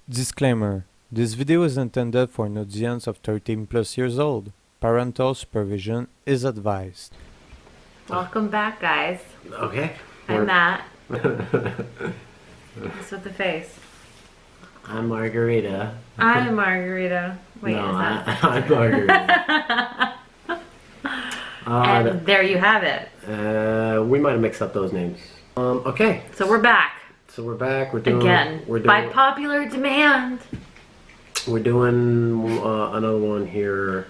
Disclaimer: this video is intended for an audience of 13 plus years old. Parental supervision is advised. Welcome back, guys. Okay. I'm Matt. What's with the face? I'm Margarita. I'm Margarita. Wait, no, is that? I'm Margarita. And there you have it. We might have mixed up those names. Okay. So we're back. We're back. We're doing again by popular demand. We're doing another one here.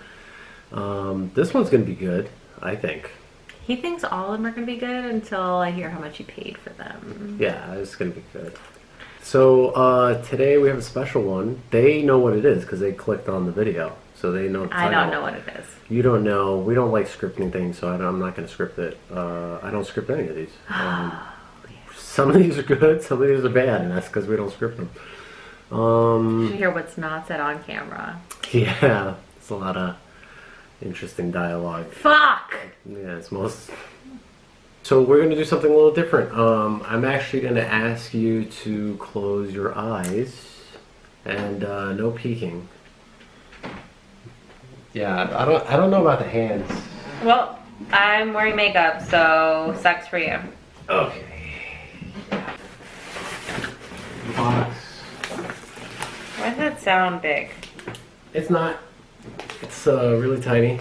This one's gonna be good, I think. He thinks all of them are gonna be good until I hear how much he paid for them. Yeah, it's gonna be good. So today we have a special one. They know what it is because they clicked on the video, so they know the title. I don't know what it is. You don't know. We don't like scripting things, so I'm not going to script it. I don't script any of these. Some of these are good, some of these are bad, and that's because we don't script them. You should hear what's not said on camera. Yeah, it's a lot of interesting dialogue. Fuck! Yeah, it's most... So we're going to do something a little different. I'm actually going to ask you to close your eyes and no peeking. Yeah, I don't know about the hands. Well, I'm wearing makeup, so sucks for you. Okay. Box. Why does that sound big? It's not. It's really tiny.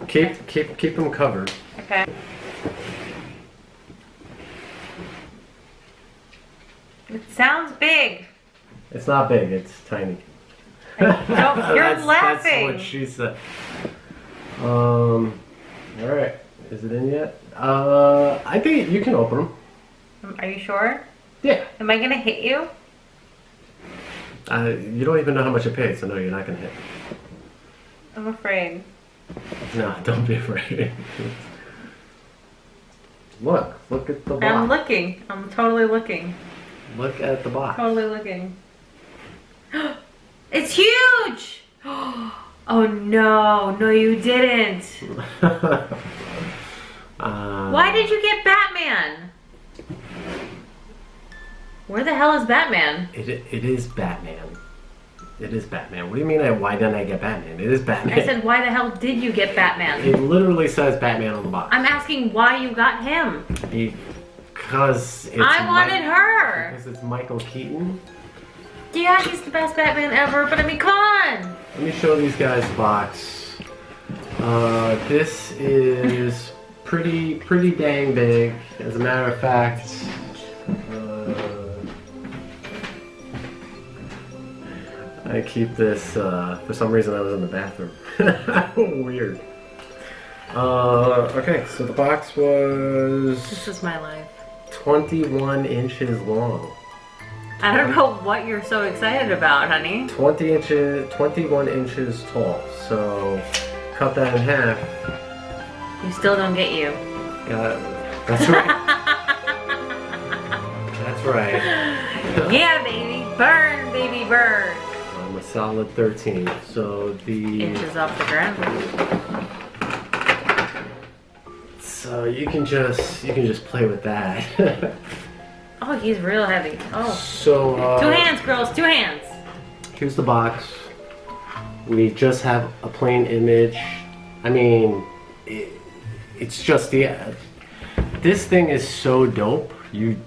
Keep them covered. Okay. It sounds big. It's not big. It's tiny. You're that's laughing. That's what she said. All right. Is it in yet? I think you can open them. Are you sure? Yeah. Am I gonna hit you? You don't even know how much it paid, so no, you're not gonna hit. I'm afraid. No, don't be afraid. Look at the box. I'm looking. I'm totally looking. Look at the box. Totally looking. It's huge! Oh no, no you didn't. Why did you get Batman? Where the hell is Batman? It is Batman. It is Batman. What do you mean why didn't I get Batman? It is Batman. I said why the hell did you get Batman? It literally says Batman on the box. I'm asking why you got him. Because it's I wanted her. Because it's Michael Keaton. Yeah, he's the best Batman ever, but I mean, come on! Let me show these guys the box. This is pretty dang big. As a matter of fact, I keep this, for some reason I was in the bathroom. Weird. Okay, so the box was... This is my life. 21 inches long. I don't know what you're so excited about, honey. 21 inches tall. So cut that in half. You still don't get you. That's right. That's right. Yeah, baby. Burn, baby, burn. I'm a solid 13. So the inches off the ground. So you can just play with that. Oh, he's real heavy. Oh. So, 2 hands, girls, 2 hands. Here's the box. We just have a plain image. I mean, it's just this thing is so dope. You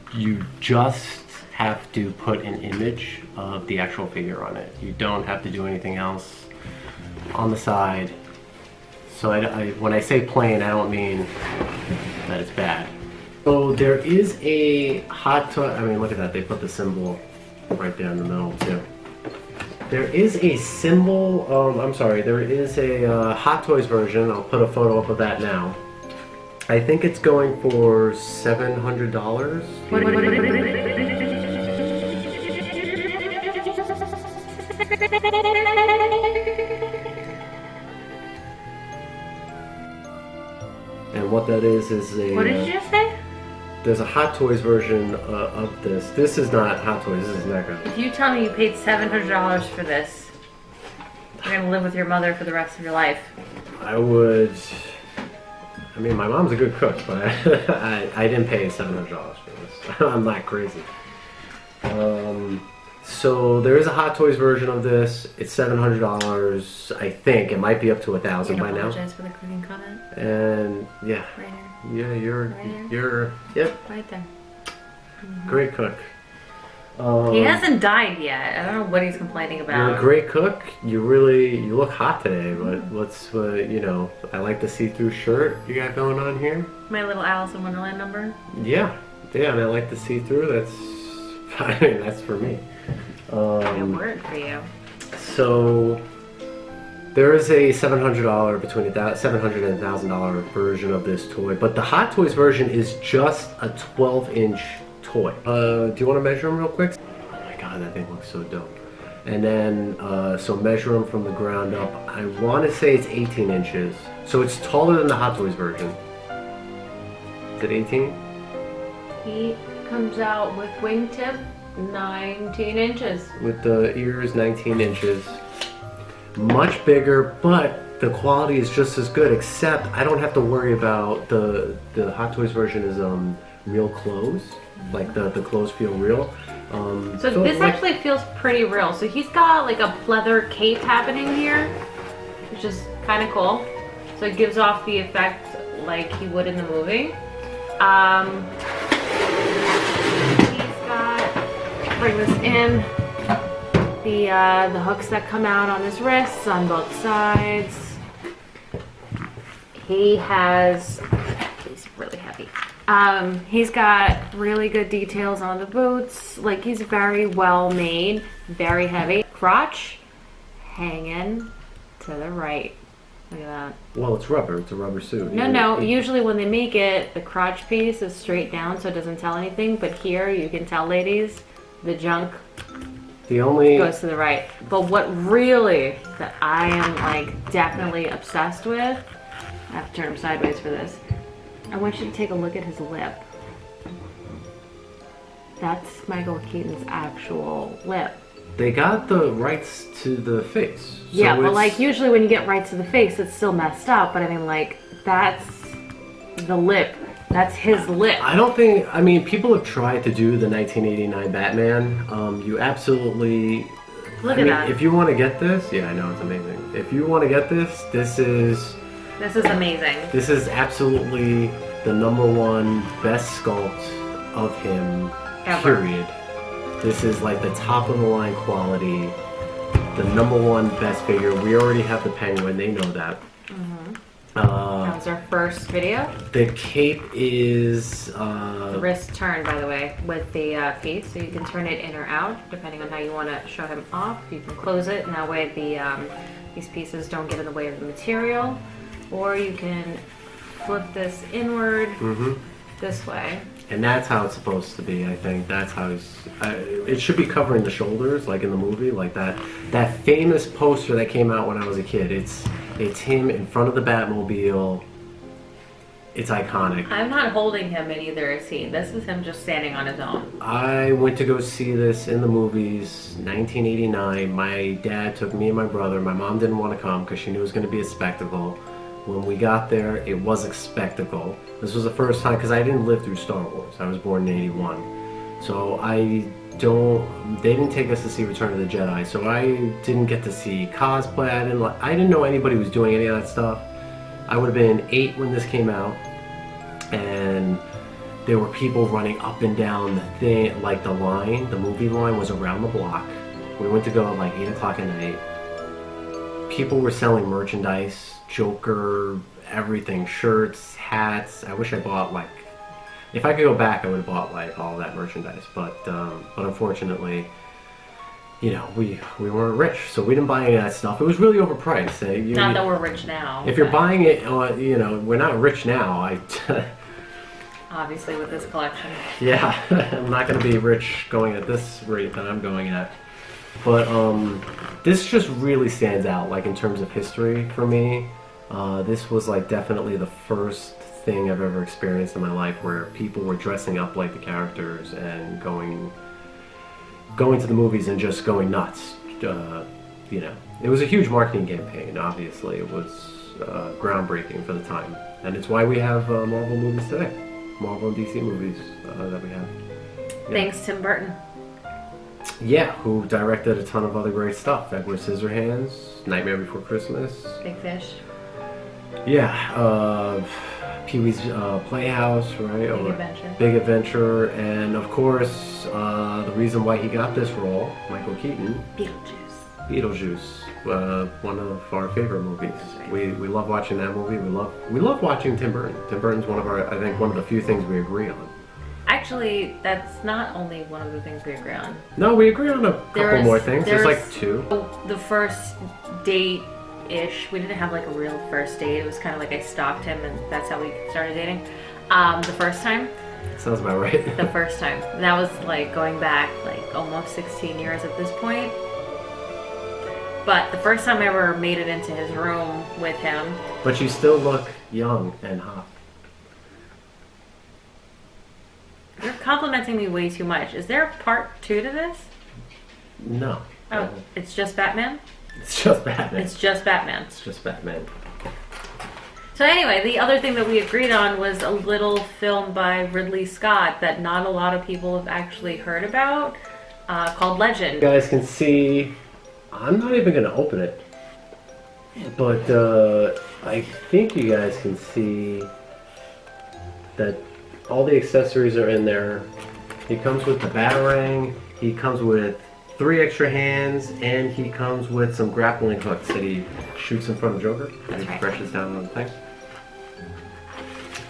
just have to put an image of the actual figure on it. You don't have to do anything else on the side. So when I say plain, I don't mean that it's bad. So there is a hot toy. I mean, look at that. They put the symbol right there in the middle too. There is a symbol. I'm sorry. There is a Hot Toys version. I'll put a photo up of that now. I think it's going for $700. And what that is a... What did you just say? There's a Hot Toys version of this. This is not Hot Toys, this is Neca. If you tell me you paid $700 for this, you're gonna live with your mother for the rest of your life. I would... I mean, my mom's a good cook, but I didn't pay $700 for this. I'm not crazy. So there is a Hot Toys version of this. It's $700, I think. It might be up to $1,000 by now. Apologize for the cooking comment. And yeah, Right here. yeah, Right you're, yep, Right there. great cook. He hasn't died yet. I don't know what he's complaining about. You're a great cook. You look hot today. But what's you know? I like the see-through shirt you got going on here. My little Alice in Wonderland number. Yeah, and I like the see-through. That's, I mean, that's for me. I work for you. So there is a $700 between $700 and $1,000 version of this toy, but the Hot Toys version is just a 12-inch toy. Do you want to measure them real quick? Oh my god, that thing looks so dope. And then, so measure them from the ground up. I want to say it's 18 inches. So it's taller than the Hot Toys version. Is it 18? He comes out with wingtip 19 inches. With the ears 19 inches. Much bigger, but the quality is just as good, except I don't have to worry about the Hot Toys version is real clothes. Like the clothes feel real. So this actually feels pretty real. So he's got like a pleather cape happening here, which is kind of cool. So it gives off the effect like he would in the movie. He's got, bring this in, the hooks that come out on his wrists on both sides. He has, he's really heavy. He's got really good details on the boots. Like, he's very well made, very heavy. Crotch hanging to the right. Look at that. Well, it's rubber. It's a rubber suit. No. Usually when they make it, the crotch piece is straight down, so it doesn't tell anything. But here, you can tell, ladies, the junk goes to the right. But what really that I am like definitely obsessed with, I have to turn him sideways for this. I want you to take a look at his lip. That's Michael Keaton's actual lip. They got the rights to the face. So Yeah, but like usually when you get rights to the face, it's still messed up. But I mean, like, that's the lip. That's his lip. I don't think, I mean, people have tried to do the 1989 Batman. You absolutely... Look at that. If you want to get this, yeah, I know, it's amazing. If you want to get this, this is amazing. This is absolutely the #1 best sculpt of him, Ever. period. This is like the top of the line quality, the #1 best figure. We already have the Penguin, they know that. That was our first video. The cape is The wrist turn, by the way, with the piece, so you can turn it in or out depending on how you want to show him off. You can close it, and that way these pieces don't get in the way of the material. Or you can flip this inward this way. and that's how it's supposed to be. I think that's how it should be covering the shoulders, like in the movie, like that famous poster that came out when I was a kid. It's him in front of the Batmobile. It's iconic. I'm not holding him in either scene. This is him just standing on his own. I went to go see this in the movies, 1989. My dad took me and my brother. My mom didn't want to come because she knew it was going to be a spectacle. When we got there, it was a spectacle. This was the first time, because I didn't live through Star Wars. I was born in '81. So they didn't take us to see Return of the Jedi. So I didn't get to see cosplay. I didn't know anybody was doing any of that stuff. I would have been 8 when this came out, and there were people running up and down the thing, like the movie line was around the block. We went to go at like 8 o'clock at night. People were selling merchandise, Joker, everything, shirts, hats. I wish I bought if I could go back, I would have bought all that merchandise, but unfortunately, you know, we weren't rich, so we didn't buy any of that stuff. It was really overpriced. Not that we're rich now. If you're buying it, you know, we're not rich now. Obviously with this collection. Yeah, I'm not going to be rich going at this rate that I'm going at. But this just really stands out, like in terms of history for me. This was like definitely the first thing I've ever experienced in my life where people were dressing up like the characters and going to the movies and just going nuts. You know, it was a huge marketing campaign. Obviously, it was groundbreaking for the time, and it's why we have Marvel movies today, Marvel and DC movies that we have. Yeah. Thanks, Tim Burton. Yeah, who directed a ton of other great stuff. Edward Scissorhands, Nightmare Before Christmas. Big Fish. Yeah, Pee-wee's Playhouse, right? Big Adventure. Big Adventure, and of course, the reason why he got this role, Michael Keaton. Beetlejuice, one of our favorite movies. Right. We love watching that movie. We love watching Tim Burton. Tim Burton's one of the few things we agree on. Actually, that's not only one of the things we agree on. No, we agree on a couple more things. There's like 2. The first date-ish, we didn't have like a real first date. It was kind of like I stalked him and that's how we started dating. The first time. Sounds about right. The first time. And that was like going back like almost 16 years at this point. But the first time I ever made it into his room with him. But you still look young and hot. You're complimenting me way too much. Is there a part 2 to this? No. Oh, it's just Batman? It's just Batman. It's just Batman. It's just Batman. So anyway, the other thing that we agreed on was a little film by Ridley Scott that not a lot of people have actually heard about, called Legend. You guys can see, I'm not even going to open it, but I think you guys can see that all the accessories are in there. He comes with the Batarang, he comes with 3 extra hands, and he comes with some grappling hooks that he shoots in front of Joker. And he right. presses down on the thing.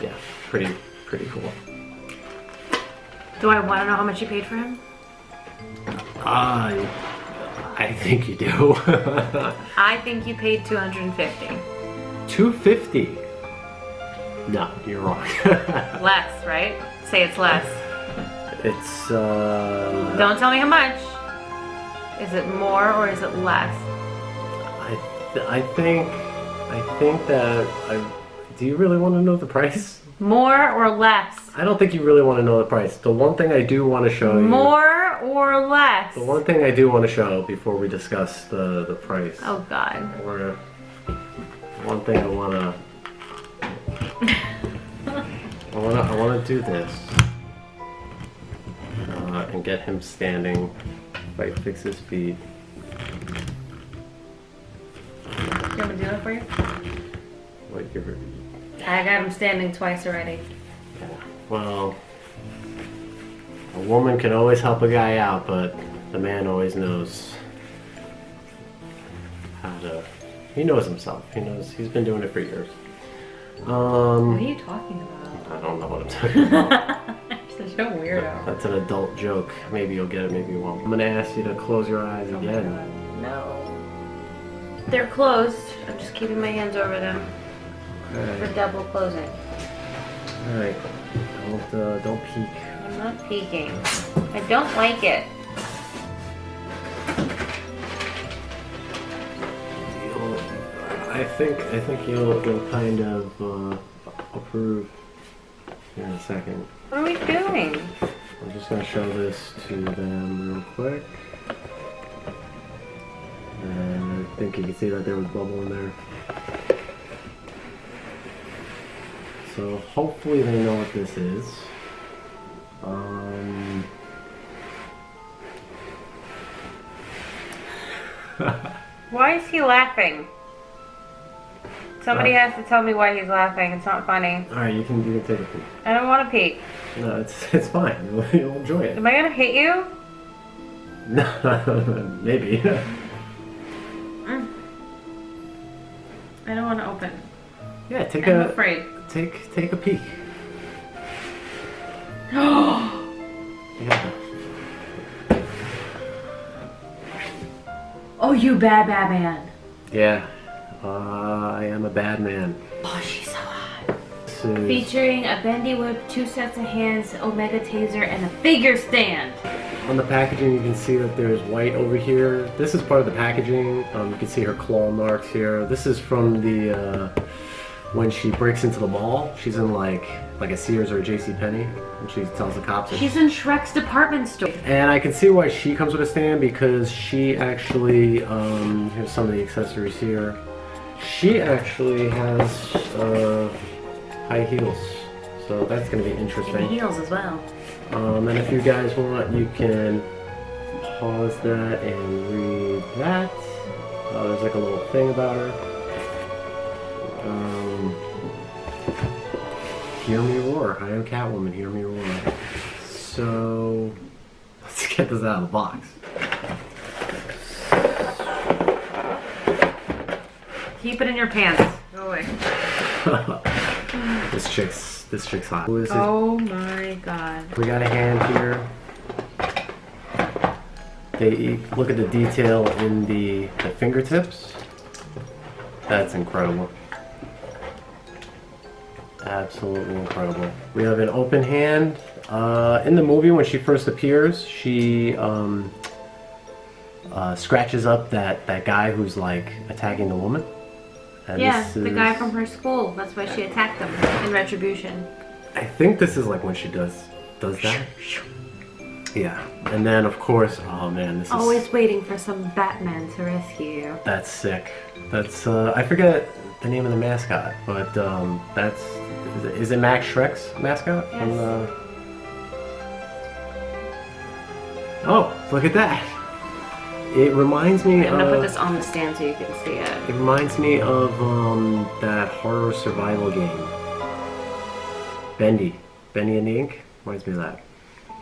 Yeah, pretty cool. Do I want to know how much you paid for him? I think you do. I think you paid $250. $250? No, you're wrong. Less, right? Say it's less. It's Don't tell me how much. Is it more or is it less? I think that do you really want to know the price? More or less? I don't think you really want to know the price. The one thing I do want to show you. More or less? The one thing I do want to show before we discuss the price. Oh God. Or one thing I wanna do this and get him standing. If I fix his feet. Do you want me to do that for you? What you're. I got him standing twice already. Yeah. Well, a woman can always help a guy out, but the man always knows how to. He knows himself. He knows. He's been doing it for years. What are you talking about? I don't know what I'm talking about. Such a weirdo. That's an adult joke. Maybe you'll get it, maybe you won't. I'm gonna ask you to close your eyes again. No. They're closed. I'm just keeping my hands over them for double closing. Alright. Don't peek. I'm not peeking. I don't like it. I think you'll kind of approve here in a second. What are we doing? I'm just gonna show this to them real quick. And I think you can see that there was bubble in there. So hopefully they know what this is. Why is he laughing? Somebody has to tell me why he's laughing. It's not funny. Alright, you can take a peek. I don't want to peek. No, it's fine. You'll enjoy it. Am I gonna hit you? No, maybe. I don't want to open. Yeah, I'm afraid. Take a peek. Yeah. Oh, you bad man. Yeah. I am a bad man. Oh, she's so hot. This is Featuring a bendy whip, 2 sets of hands, Omega taser, and a figure stand. on the packaging. You can see that there's white over here. This is part of the packaging. You can see her claw marks here. This is from the when she breaks into the mall. She's in like a Sears or a JCPenney, and she tells the cops. She's in Shrek's department store. And I can see why she comes with a stand, because she actually, here's some of the accessories here. She actually has high heels, so that's going to be interesting. And heels as well. And if you guys want, you can pause that and read that. There's like a little thing about her. Hear me roar. I am Catwoman. Hear me roar. So let's get this out of the box. Keep it in your pants. Go away. This chick's hot. Who is it? Oh my god. We got a hand here. They look at the detail in the fingertips. That's incredible. Absolutely incredible. We have an open hand. In the movie, when she first appears, she scratches up that guy who's like attacking the woman. And yeah, the guy from her school. That's why she attacked him in retribution. I think this is like when she does that. Yeah, and then of course, oh man, this is always waiting for some Batman to rescue you. That's sick. That's I forget the name of the mascot, but that's is it Max Shrek's mascot? Yes. From oh, look at that! It reminds me. I'm gonna put this on the stand so you can see it. It reminds me of that horror survival game, Bendy and the Ink. Reminds me of that.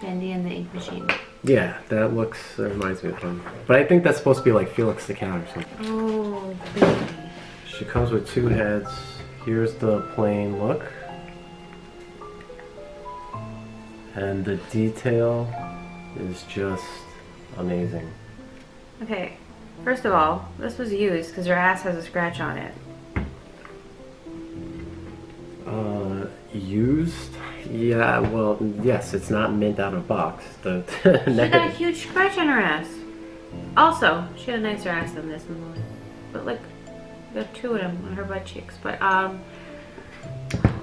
Bendy and the Ink Machine. Yeah, that reminds me of them. But I think that's supposed to be like Felix the Cat or something. Oh, baby. She comes with two heads. Here's the plain look. And the detail is just amazing. Okay, first of all, this was used because her ass has a scratch on it. Used? Yeah, well, yes, it's not mint out of box. She got a huge scratch on her ass. Also, she had a nicer ass than this movie. But like, got two of them on her butt cheeks. But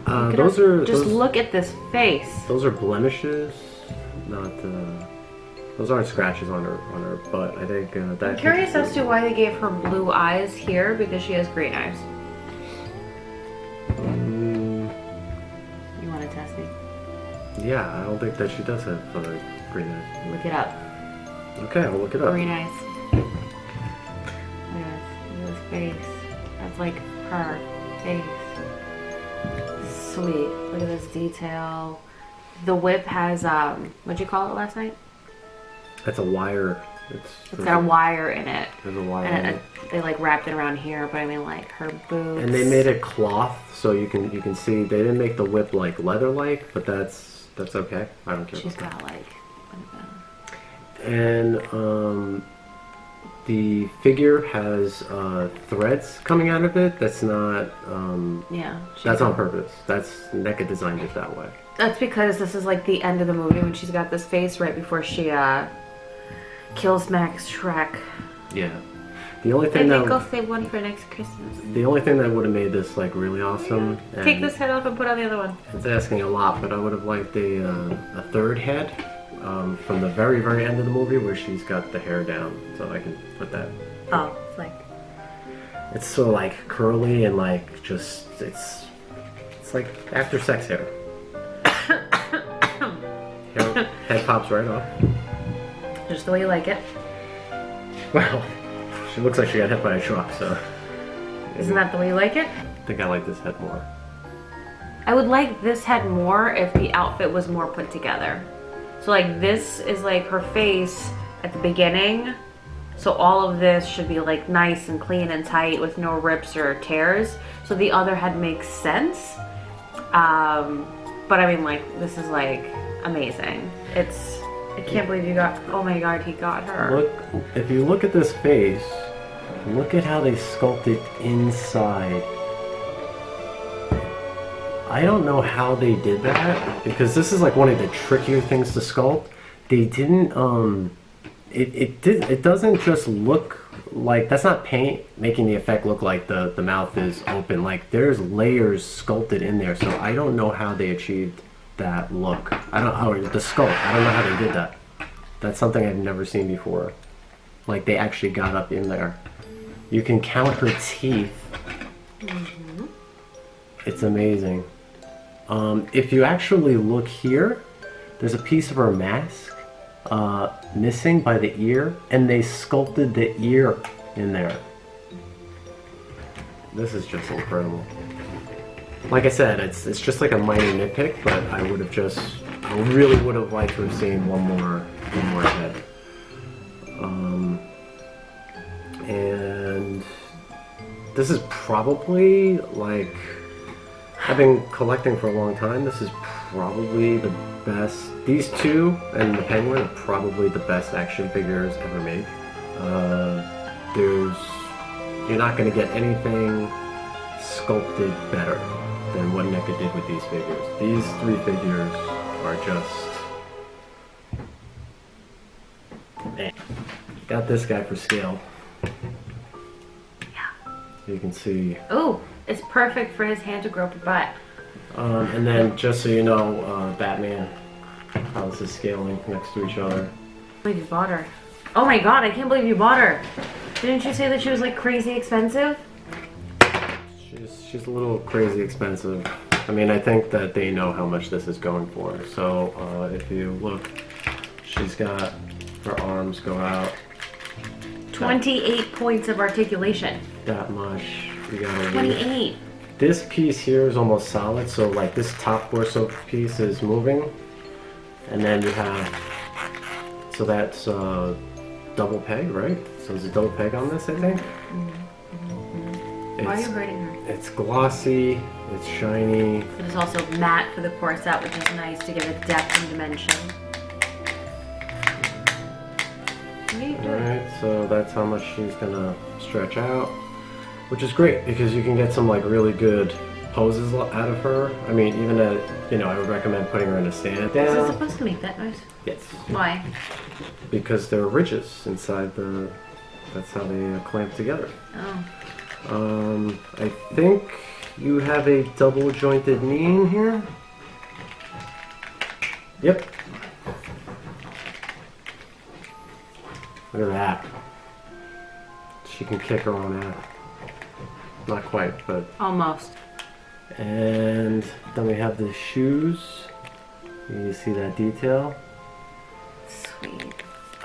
look at this face. Those are blemishes, not. Those aren't scratches on her butt. I think that. I'm curious as to why they gave her blue eyes here because she has green eyes. You want to test me? Yeah, I don't think that she does have green eyes. Look it up. Okay, I'll look it up. Green eyes. Yes, look at this face. That's like her face. Sweet. Look at this detail. The whip has what'd you call it last night? That's a wire. It's got a wire in it. There's a wire and in it. They like wrapped it around here, but I mean like her boots. And they made it cloth, so you can see they didn't make the whip like leather-like, but that's okay. I don't care. She's got like. And the figure has threads coming out of it. That's not. Yeah. That's on purpose. That's Neca designed it that way. That's because this is like the end of the movie when she's got this face right before she kills Max Shrek. Yeah. The only thing Maybe go save one for next Christmas. The only thing that would have made this like really awesome. Take this head off and put on the other one. It's asking a lot, but I would have liked a third head from the very, very end of the movie where she's got the hair down, so I can put that. Oh, it's like. It's so like curly and like just it's like after sex hair. Head pops right off. Just the way you like it. Well, she looks like she got hit by a truck, so. Isn't that the way you like it? I think I like this head more. I would like this head more if the outfit was more put together. So like this is like her face at the beginning. So all of this should be like nice and clean and tight with no rips or tears. So the other head makes sense. But I mean like this is like amazing. I can't believe you got, oh my god, he got her. Look, if you look at this face, look at how they sculpted inside. I don't know how they did that, because this is like one of the trickier things to sculpt. They didn't, it doesn't just look like, that's not paint making the effect look like the mouth is open. Like there's layers sculpted in there, so I don't know how they achieved that look. The sculpt, I don't know how they did that. That's something I've never seen before. Like they actually got up in there. You can count her teeth. Mm-hmm. It's amazing. If you actually look here, there's a piece of her mask missing by the ear, and they sculpted the ear in there. This is just incredible. Like I said, it's just like a minor nitpick, but I really would have liked to have seen one more head. And this is probably, like, I've been collecting for a long time. This is probably the best. These two and the Penguin are probably the best action figures ever made. You're not going to get anything sculpted better than what Neca did with these figures. These three figures are just... Man. Got this guy for scale. Yeah. You can see. Oh, it's perfect for his hand to grope a butt. And then, just so you know, Batman, how this is scaling next to each other. I believe you bought her. Oh my god, I can't believe you bought her. Didn't you say that she was like crazy expensive? She's a little crazy expensive. I mean, I think that they know how much this is going for. So, if you look, she's got her arms go out. 28 points of articulation. That much. You gotta 28. This piece here is almost solid, so like this top torso piece is moving, and then you have, so that's double peg, right? So there's a double peg on this, I think. Why are you hurting her? It's glossy, it's shiny. It is also matte for the corset, which is nice to give it depth and dimension. Alright, so that's how much she's gonna stretch out, which is great because you can get some like really good poses out of her. I mean, even I would recommend putting her in a stand down. Is it supposed to make that noise? Yes. Why? Because there are ridges inside the, that's how they clamp together. Oh. I think you have a double jointed knee in here. Yep. Look at that. She can kick her own ass. Not quite, but... Almost. And then we have the shoes. You see that detail? Sweet.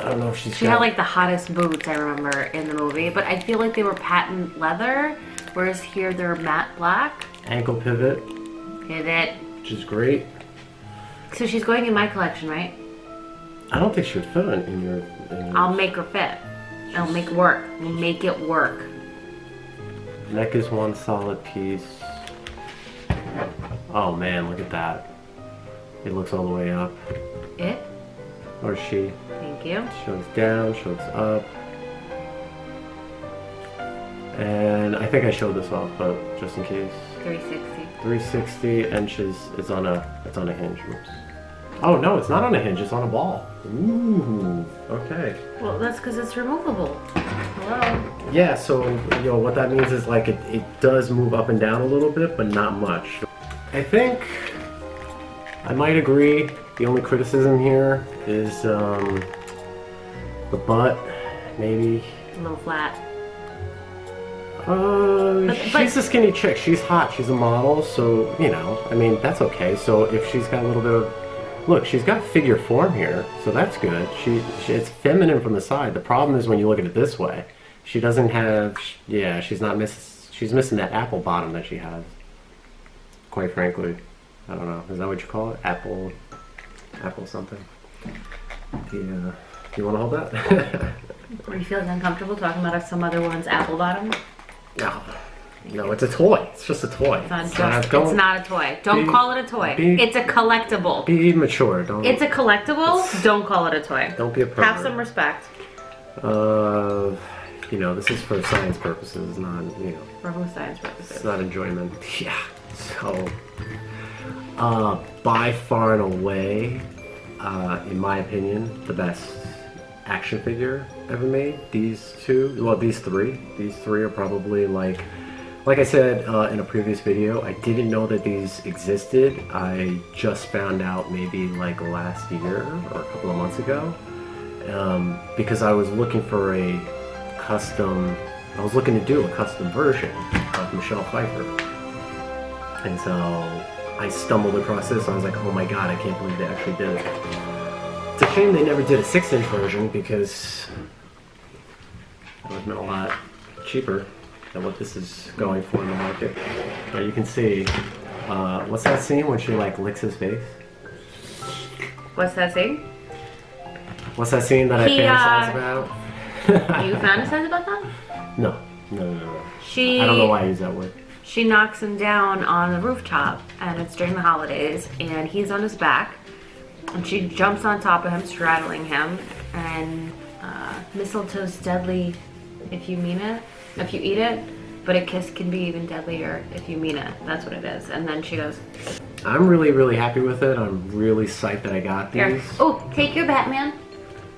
I don't know if She had like the hottest boots, I remember, in the movie, but I feel like they were patent leather, whereas here they're matte black. Ankle pivot. Pivot. Which is great. So she's going in my collection, right? I don't think she would fit in your... I'll make her fit. I'll make it work. We'll make it work. Neck is one solid piece. Oh man, look at that. It looks all the way up. It? Or she. Thank you. She looks down, she looks up. And I think I showed this off, but just in case. 360. 360, and it's on a hinge. Oops. Oh no, it's not on a hinge, it's on a ball. Ooh, okay. Well, that's because it's removable. Hello? Yeah, so what that means is like it does move up and down a little bit, but not much. I think I might agree. The only criticism here is the butt, maybe. A little flat. She's a skinny chick. She's hot. She's a model, so I mean that's okay. So if she's got a little bit of, look, she's got figure form here, so that's good. It's feminine from the side. The problem is when you look at it this way, she doesn't have. Yeah, she's missing that apple bottom that she has. Quite frankly, I don't know. Is that what you call it? Apple something. Yeah. Do you want to hold that? Are you feeling uncomfortable talking about some other woman's apple bottom? No, it's a toy. It's just a toy. It's not a toy. Don't call it a toy. It's a collectible. Be mature. It's a collectible. Don't call it a toy. Don't be a pervert. Have some respect. This is for science purposes, not, For whose science purposes? It's not enjoyment. Yeah. So, by far and away, in my opinion, the best action figure ever made. These three are probably like I said in a previous video, I didn't know that these existed. I just found out maybe like last year or a couple of months ago, because I was looking for I was looking to do a custom version of Michele Pfeiffer, and so I stumbled across this. I was like, oh my god, I can't believe they actually did it. It's a shame they never did a 6-inch version because that would have been a lot cheaper than what this is going for in the market. But you can see, what's that scene when she like licks his face? What's that scene? What's that scene that I fantasize about? You fantasize about that? No. I don't know why I use that word. She knocks him down on the rooftop, and it's during the holidays, and he's on his back, and she jumps on top of him, straddling him, and mistletoe's deadly if you mean it, if you eat it, but a kiss can be even deadlier if you mean it. That's what it is. And then she goes, I'm really, really happy with it. I'm really psyched that I got these. Here. Oh, take your Batman,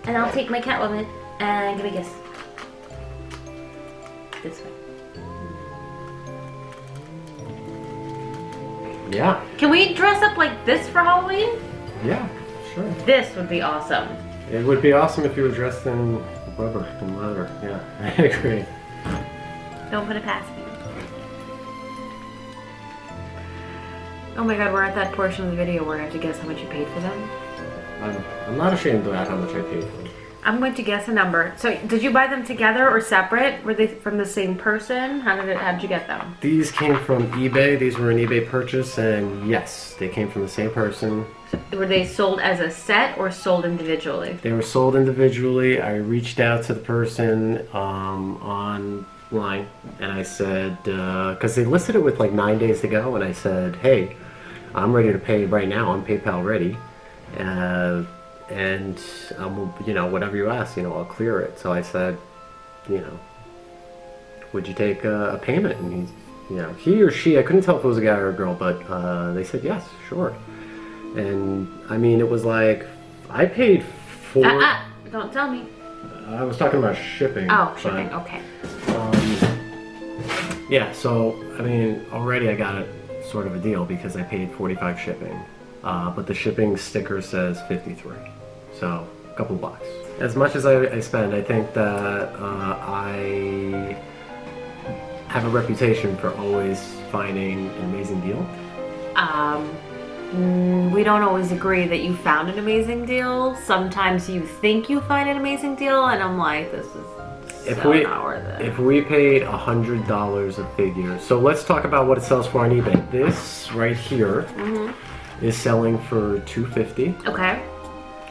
and I'll take my Catwoman, and give me a kiss. This way. Yeah. Can we dress up like this for Halloween? Yeah, sure. This would be awesome. It would be awesome if you were dressed in rubber and leather. Yeah, I agree. Don't put it past me. Oh my god, we're at that portion of the video where I have to guess how much you paid for them. I'm not ashamed about how much I paid for them. I'm going to guess a number. So, did you buy them together or separate? Were they from the same person? How did you get them? These came from eBay. These were an eBay purchase, and yes, they came from the same person. Were they sold as a set or sold individually? They were sold individually. I reached out to the person online, and I said, because they listed it with like 9 days to go, and I said, hey, I'm ready to pay right now. I'm PayPal ready. And you know, whatever you ask, you know, I'll clear it. So I said, you know, would you take a payment? And he's, you know, he or she, I couldn't tell if it was a guy or a girl, but they said yes, sure. And I mean, it was like I paid for. Don't tell me. I was talking about shipping. Oh, shipping. Okay. Yeah. So I mean, already I got sort of a deal because I paid $45 shipping. But the shipping sticker says $53, so a couple bucks. As much as I spend, I think that I have a reputation for always finding an amazing deal. We don't always agree that you found an amazing deal. Sometimes you think you find an amazing deal, and I'm like, this is not worth it. If we paid $100 a figure, so let's talk about what it sells for on eBay. This right here. Mm-hmm. Is selling for $250. Okay.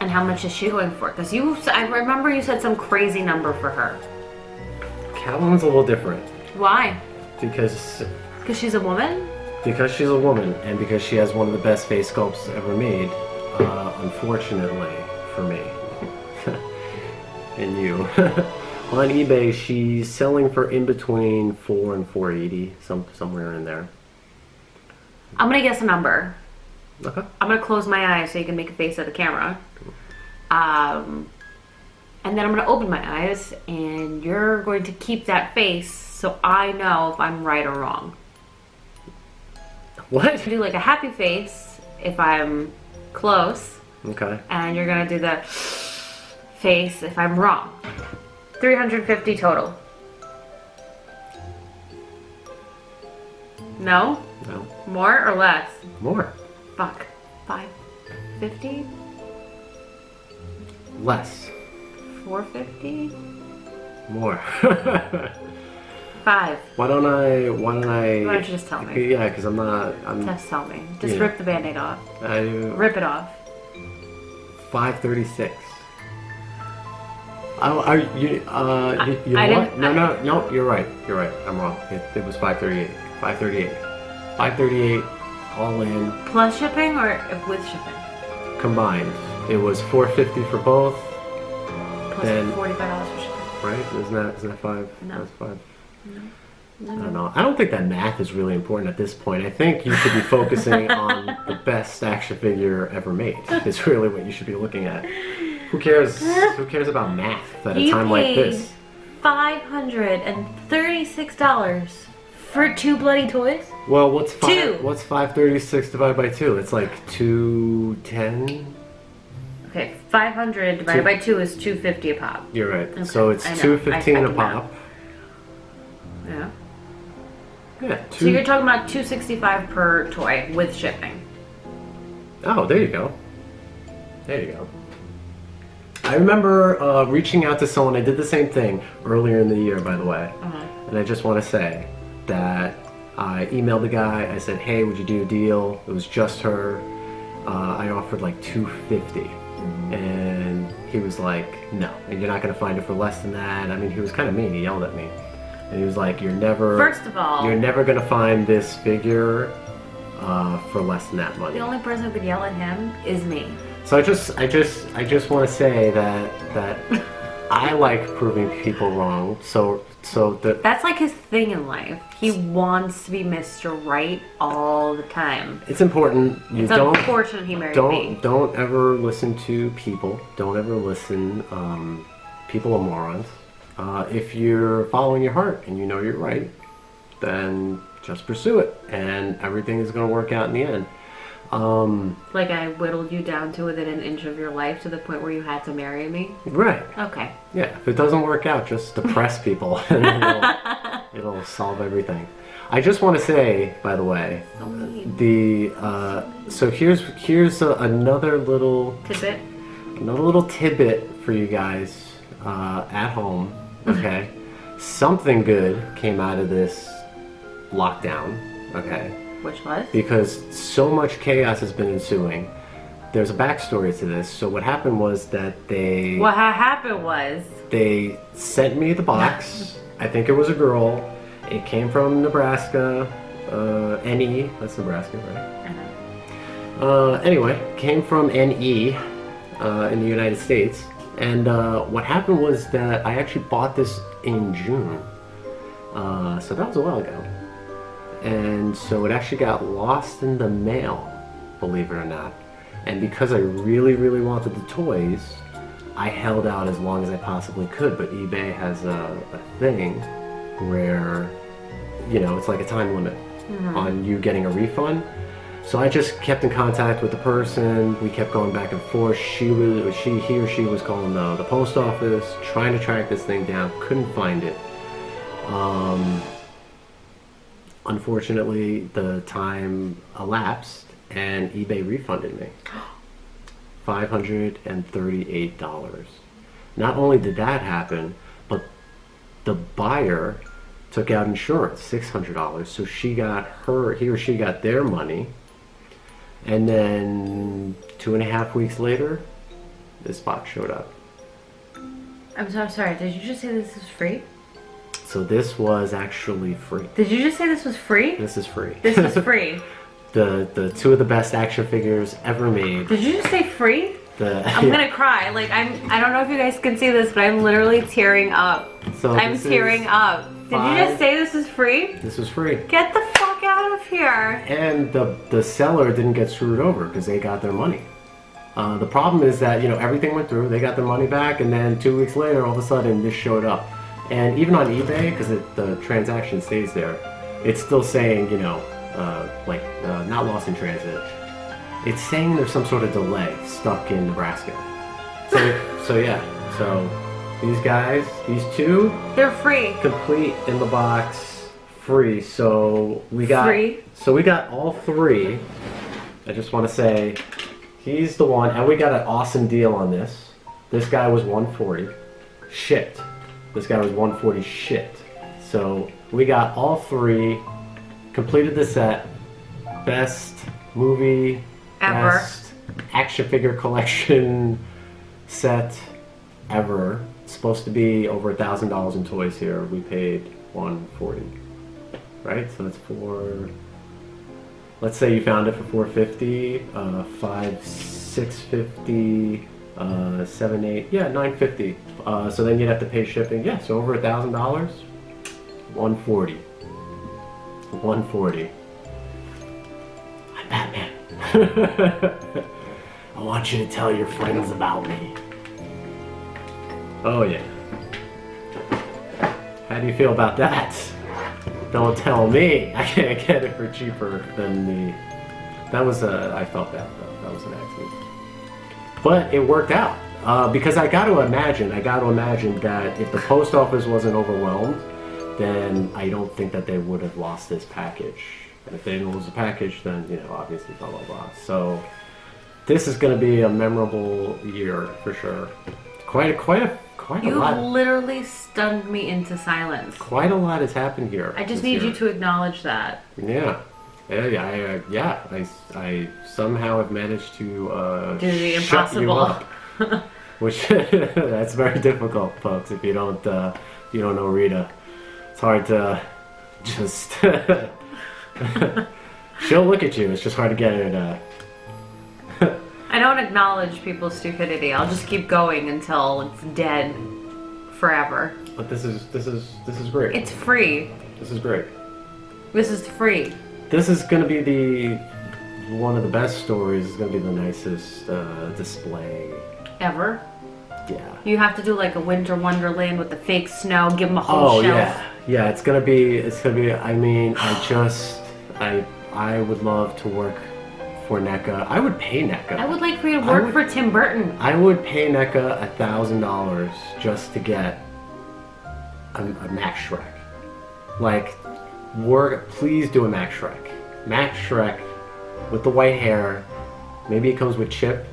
And how much is she going for? Because I remember you said some crazy number for her. Catwoman's a little different. Why? Because she's a woman? Because she's a woman, and because she has one of the best face sculpts ever made. Unfortunately for me and you. On eBay, she's selling for in between $400 and $480, somewhere in there. I'm gonna guess a number. Okay. I'm gonna close my eyes so you can make a face at the camera. And then I'm gonna open my eyes, and you're going to keep that face so I know if I'm right or wrong. What? Do like a happy face if I'm close. Okay. And you're gonna do the face if I'm wrong. 350 total. No? No. More or less? More. Fuck. 550? Less. 450? More. 5. Why don't I? Why don't you just tell me? Yeah, because I'm. Just tell me. Just yeah. rip the band-aid off. Rip it off. 536. Are you? You I know what? didn't. No. You're right. You're right. I'm wrong. It was 538. 538. 538. All in. Plus shipping or with shipping? Combined. It was $450 for both. Plus $45 for shipping. Right? Isn't that 5? No. That's 5. No. I don't know. I don't think that math is really important at this point. I think you should be focusing on the best action figure ever made. It's really what you should be looking at. Who cares? Who cares about math at a time like this? $536 for 2 bloody toys? Well, what's 536 divided by 2? It's like 210. Okay, 500 divided by 2 is 250 a pop. You're right. Okay, So it's 215 a pop. Yeah. Yeah. So you're talking about $265 per toy with shipping. Oh, there you go. There you go. I remember reaching out to someone. I did the same thing earlier in the year, by the way. And I just want to say that I emailed the guy. I said, hey, would you do a deal? It was just her. I offered like $250. And he was like, no, and you're not going to find it for less than that. I mean, he was kind of mean. He yelled at me. And he was like, you're never... First of all... You're never going to find this figure for less than that money. The only person who could yell at him is me. So I just want to say that I like proving people wrong. So that's like his thing in life. He wants to be Mr. Right all the time. It's important. It's unfortunate he married me. Don't ever listen to people. Don't ever listen. People are morons. If you're following your heart and you know you're right, then just pursue it, and everything is going to work out in the end. Like I whittled you down to within an inch of your life to the point where you had to marry me? Right. Okay. Yeah, if it doesn't work out, just depress people and it'll solve everything. I just want to say, by the way, so here's another little tidbit for you guys at home. Okay. Something good came out of this lockdown. Okay. Which was? Because so much chaos has been ensuing. There's a backstory to this. So what happened was that they... What happened was... They sent me the box. I think it was a girl. It came from Nebraska. NE. That's Nebraska, right? Anyway, came from NE in the United States. And what happened was that I actually bought this in June. So that was a while ago. And so it actually got lost in the mail, believe it or not. And because I really, really wanted the toys, I held out as long as I possibly could. But eBay has a thing where, you know, it's like a time limit on you getting a refund. So I just kept in contact with the person. We kept going back and forth. He or she was calling the post office, trying to track this thing down. Couldn't find it. Unfortunately, the time elapsed and eBay refunded me $538. Not only did that happen, but the buyer took out insurance, $600. So he or she got their money. And then 2.5 weeks later, this box showed up. I'm so sorry. Did you just say this is free? So this was actually free. Did you just say this was free? This is free. This is free. the two of the best action figures ever made. Did you just say free? I'm gonna cry. Like I don't know if you guys can see this, but I'm literally tearing up. So I'm tearing up. Did you just say this is free? This was free. Get the fuck out of here. And the seller didn't get screwed over because they got their money. The problem is that, you know, everything went through, they got their money back, and then 2 weeks later, all of a sudden, this showed up. And even on eBay, because the transaction stays there, it's still saying, you know, not lost in transit. It's saying there's some sort of delay stuck in Nebraska. So yeah, so these guys, these two, they're free. Complete in the box, free. So we got all three. I just want to say, he's the one, and we got an awesome deal on this. This guy was $140, shipped. This guy was $140 shipped. So we got all three, completed the set, best movie, ever. Best action figure collection set ever. It's supposed to be over $1,000 in toys here. We paid $140, right? So that's let's say you found it for $450, $650, $780, yeah, $950. So then you'd have to pay shipping. Yeah, so over $1,000, $140. I'm Batman. I want you to tell your friends about me. Oh yeah. How do you feel about that? Don't tell me I can't get it for cheaper than that was I felt bad though. That was an accident. But it worked out. Because I got to imagine that if the post office wasn't overwhelmed, then I don't think that they would have lost this package. And if they didn't lose the package, then, you know, obviously blah blah blah. So this is going to be a memorable year for sure. quite a You lot. literally stunned me into silence. Quite a lot has happened here. I just this need year. you to acknowledge that. Yeah. I somehow have managed to Do the shut you impossible. up, which that's very difficult, folks. If you don't know Rita, it's hard to just. She'll look at you. It's just hard to get her to. I don't acknowledge people's stupidity. I'll just keep going until it's dead forever. But this is great. It's free. This is great. This is free. This is gonna be one of the best stories. It's gonna be the nicest display. Ever. Yeah. You have to do like a winter wonderland with the fake snow. Give them a whole Oh shelf. yeah. It's gonna be. I mean, I would love to work for Neca. I would pay Neca. I would like for you to work for Tim Burton. I would pay Neca $1,000 just to get a Max Shrek. Like, please do a Max Shrek. Max Shrek with the white hair. Maybe it comes with Chip.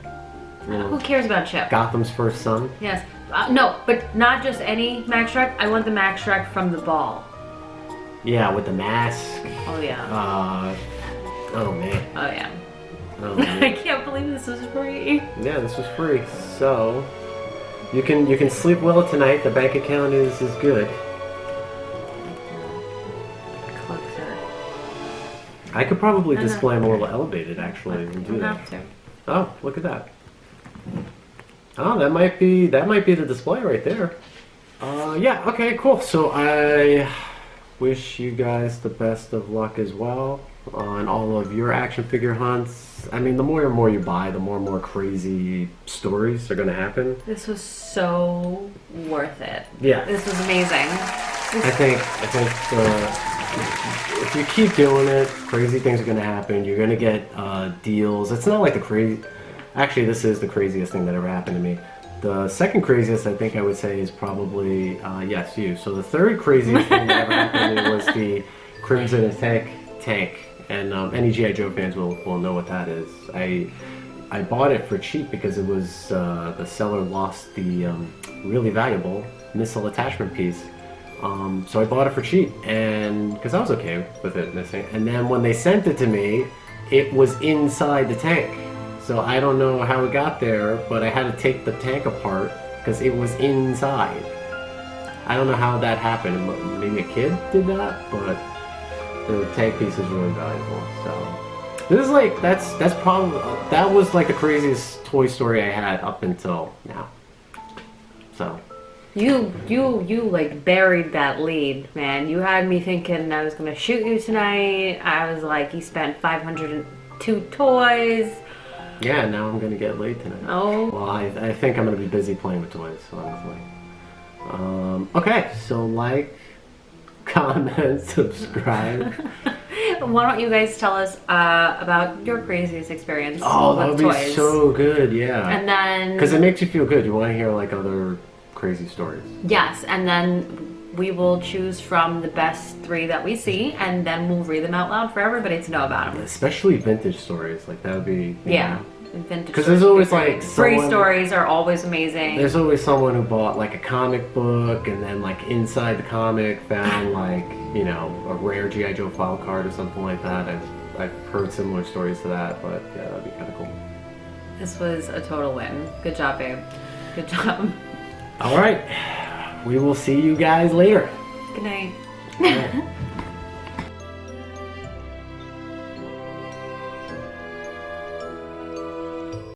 Who cares about Chip? Gotham's first son. Yes. No, but not just any Max Shrek. I want the Max Shrek from the ball. Yeah, with the mask. Oh yeah. Oh man. Oh yeah. Oh, I man. can't believe this was free. Yeah, this was free. So you can sleep well tonight. The bank account is good. Closer. I could probably display them a little elevated actually and do You that. have to. Oh, look at that. Oh, that might be the display right there. Yeah, okay, cool. So I wish you guys the best of luck as well on all of your action figure hunts. I mean, the more and more you buy, the more and more crazy stories are going to happen. This was so worth it. Yeah. This was amazing. I think if you keep doing it, crazy things are going to happen. You're going to get deals. It's not like the crazy... Actually, this is the craziest thing that ever happened to me. The second craziest, I think I would say, is probably, yes, you. So the third craziest thing that ever happened to me was the Crimson and tank. And any G.I. Joe fans will know what that is. I bought it for cheap because it was, the seller lost the really valuable missile attachment piece. So I bought it for cheap, and because I was okay with it missing. And then when they sent it to me, it was inside the tank. So I don't know how it got there, but I had to take the tank apart because it was inside. I don't know how that happened. Maybe a kid did that, but the tank piece is really valuable. So this is like that was like the craziest Toy Story I had up until now. So You like buried that lead, man. You had me thinking I was gonna shoot you tonight. I was like, you spent 502 toys. yeah, now I'm gonna get laid tonight. Oh. Well, I think I'm gonna be busy playing with toys, honestly. Okay, so like, comment, subscribe. Why don't you guys tell us about your craziest experience Oh, that with would be toys? so good, yeah. And then Because it makes you feel good. You want to hear like other crazy stories. yes, and then we will choose from the best 3 that we see, and then we'll read them out loud for everybody to know about them. Especially vintage stories. Like that would be. Yeah, vintage. 'Cause there's stories would be always, great. like, free someone- stories are always amazing. There's always someone who bought like a comic book and then like inside the comic found like, you know, a rare G.I. Joe file card or something like that. I've heard similar stories to that, but yeah, that'd be kind of cool. This was a total win. Good job, babe. Good job. All right. We will see you guys later. Good night. All right.